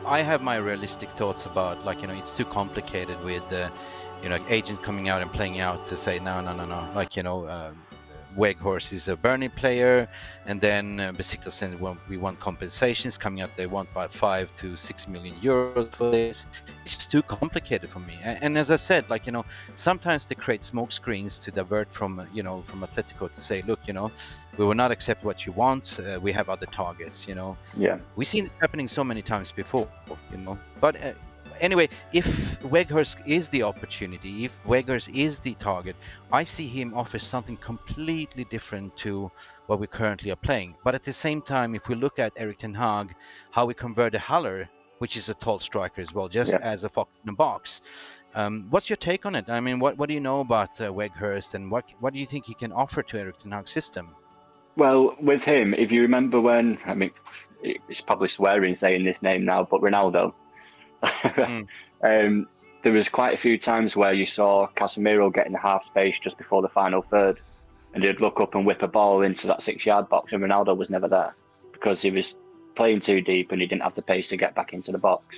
I have my realistic thoughts about, like, it's too complicated with agent coming out and playing out to say no, like, Weghorst is a Burnley player, and then Besiktas said, well, we want compensations coming out. They want about 5 to 6 million euros for this. It's just too complicated for me. And as I said, like, sometimes they create smoke screens to divert from Atletico to say, look, we will not accept what you want. We have other targets. Yeah. We've seen this happening so many times before. But. Anyway, if Weghorst is the opportunity, if Weghorst is the target, I see him offer something completely different to what we currently are playing. But at the same time, if we look at Erik ten Hag, how we converted Haller, which is a tall striker as well, just as a fox in a box. What's your take on it? I mean, what do you know about Weghorst, and what do you think he can offer to Erik ten Hag's system? Well, with him, if you remember when, I mean, it's probably swearing saying this name now, but Ronaldo. There was quite a few times where you saw Casemiro get in the half space just before the final third, and he'd look up and whip a ball into that 6-yard box, and Ronaldo was never there because he was playing too deep and he didn't have the pace to get back into the box.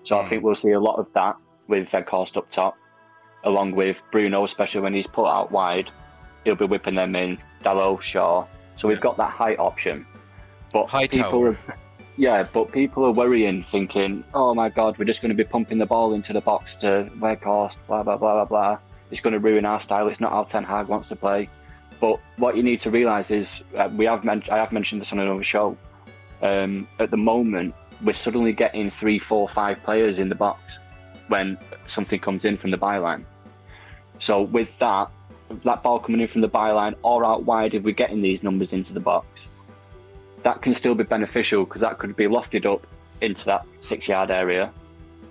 So I think we'll see a lot of that with Weghorst up top, along with Bruno, especially when he's put out wide. He'll be whipping them in, Dalot, Shaw. So we've got that height option. But people are worrying, thinking, oh my God, we're just going to be pumping the ball into the box to Weghorst, blah, blah, blah, blah, blah. It's going to ruin our style. It's not how Ten Hag wants to play. But what you need to realise is, I have mentioned this on another show, at the moment, we're suddenly getting 3, 4, 5 players in the box when something comes in from the byline. So with that ball coming in from the byline or out wide, if we're getting these numbers into the box, that can still be beneficial because that could be lofted up into that 6-yard area,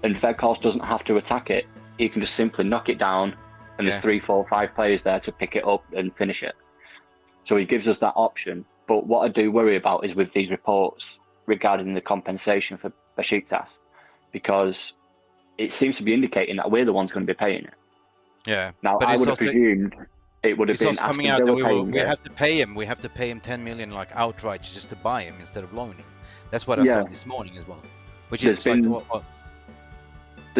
and Weghorst doesn't have to attack it. He can just simply knock it down, and there's 3, 4, 5 players there to pick it up and finish it. So he gives us that option. But what I do worry about is with these reports regarding the compensation for Besiktas, because it seems to be indicating that we're the ones going to be paying it. Yeah. Now, I would have presumed it would have been coming out that we have to pay him. We have to pay him 10 million like outright just to buy him instead of loaning him. That's what I saw this morning as well. Which there's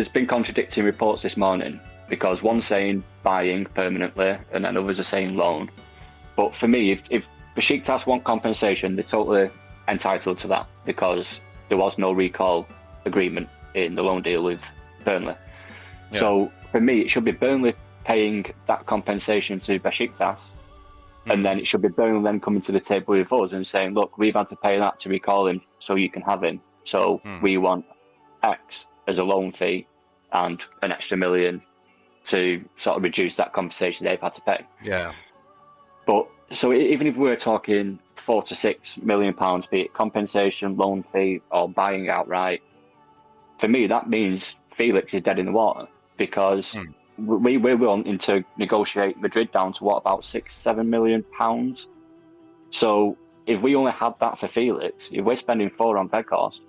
been contradicting reports this morning, because one saying buying permanently and then others are saying loan. But for me, if Besiktas want compensation, they're totally entitled to that, because there was no recall agreement in the loan deal with Burnley. Yeah. So for me, it should be Burnley paying that compensation to Besiktas, and then it should be Burnley then coming to the table with us and saying, look, we've had to pay that to recall him so you can have him. So we want X as a loan fee and an extra million to sort of reduce that compensation they've had to pay. Yeah. But so even if we're talking 4 to 6 million pounds, be it compensation, loan fee, or buying outright, for me that means Felix is dead in the water, because we're wanting to negotiate Madrid down to about 6-7 million pounds. So if we only had that for Felix, if we're spending 4 on Weghorst,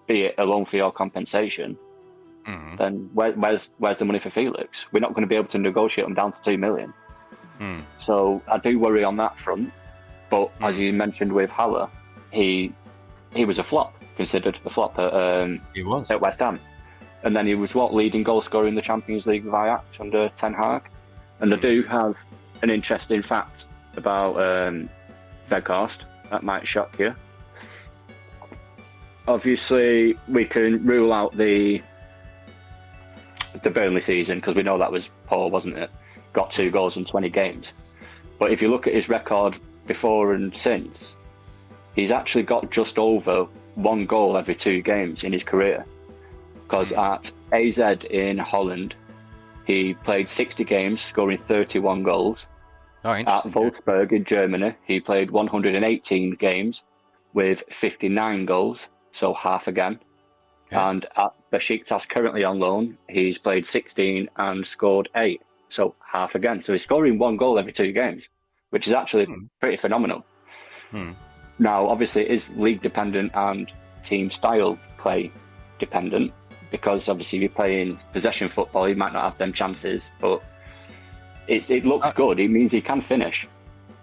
be it a loan fee or compensation, then where's the money for Felix? We're not going to be able to negotiate them down to 2 million. So I do worry on that front. But as you mentioned with Haller, he was a flop, considered a flop at West Ham. And then he was leading goal scorer in the Champions League with Ajax under Ten Hag. And I do have an interesting fact about Weghorst that might shock you. Obviously, we can rule out the Burnley season, because we know that was poor, wasn't it? Got 2 goals in 20 games. But if you look at his record before and since, he's actually got just over 1 goal every 2 games in his career. Because at AZ in Holland, he played 60 games, scoring 31 goals. At Wolfsburg in Germany, he played 118 games with 59 goals, so half again. Yeah. And at Besiktas, currently on loan, he's played 16 and scored 8, so half again. So he's scoring 1 goal every 2 games, which is actually pretty phenomenal. Now, obviously, it is league dependent and team style play dependent, because obviously if you're playing possession football, you might not have them chances, but it looks good. It means he can finish.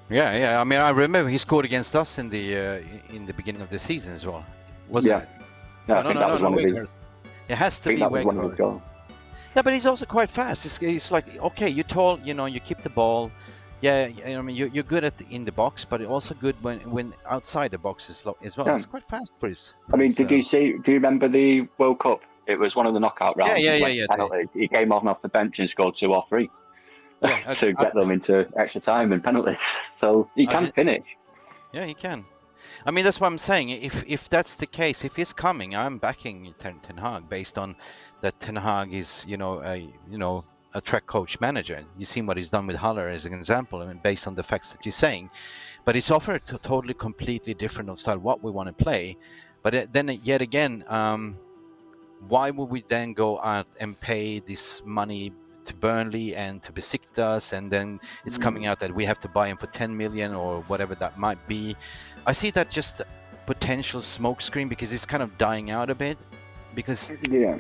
Yeah. I mean, I remember he scored against us in the beginning of the season as well, wasn't it? Yeah, I think that was one of his. Weghorst. It has I to think be that was one of his Weghorst. goals. Yeah, but he's also quite fast. It's like, okay, you're tall, you keep the ball. Yeah, I mean, you're good in the box, but also good when outside the box as well. Yeah. He's quite fast for his. I mean, do you remember the World Cup? It was one of the knockout rounds. Yeah. Penalties. He came off the bench and scored 2 or 3 Yeah, to get them into extra time and penalties. So he can finish. Yeah, he can. I mean, that's what I'm saying. If that's the case, if he's coming, I'm backing Ten Hag based on that. Ten Hag is a track coach manager. You've seen what he's done with Haller as an example. I mean, based on the facts that you're saying, but he's offered a totally completely different style what we want to play. But then yet again, why would we then go out and pay this money to Burnley and to Besiktas, and then it's coming out that we have to buy him for 10 million or whatever that might be? I see that just potential smokescreen because it's kind of dying out a bit. Because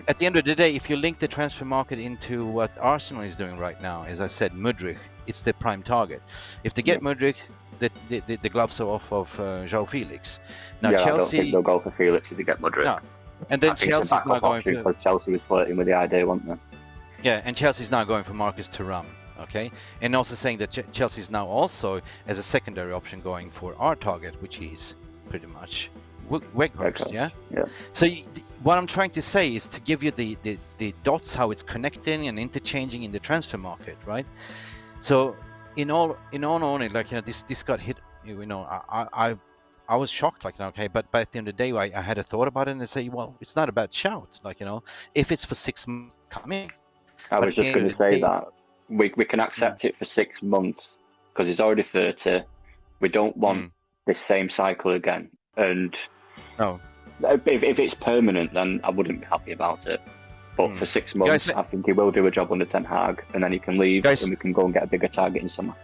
at the end of the day, if you link the transfer market into what Arsenal is doing right now, as I said, Mudryk, it's the prime target. If they get Mudryk, the gloves are off of João Felix. Now Chelsea, I don't think they'll go for Felix if they get Mudryk. No. And then Chelsea's now going for... Because Chelsea was flirting with the idea, weren't they? Yeah, and Chelsea's now going for Marcus Thuram, okay? And also saying that Chelsea's now also, as a secondary option, going for our target, which is pretty much Weghorst, yeah? So what I'm trying to say is to give you the dots, how it's connecting and interchanging in the transfer market, right? So in all honesty, like, this got hit, I was shocked, like, okay, but at the end of the day, I had a thought about it and I say, well, it's not about shout, like, if it's for 6 months coming. I was just going to say that we can accept it for 6 months because it's already 30. We don't want this same cycle again. And if it's permanent, then I wouldn't be happy about it. But for 6 months, I think he will do a job under Ten Hag, and then he can leave, and we can go and get a bigger target in summer.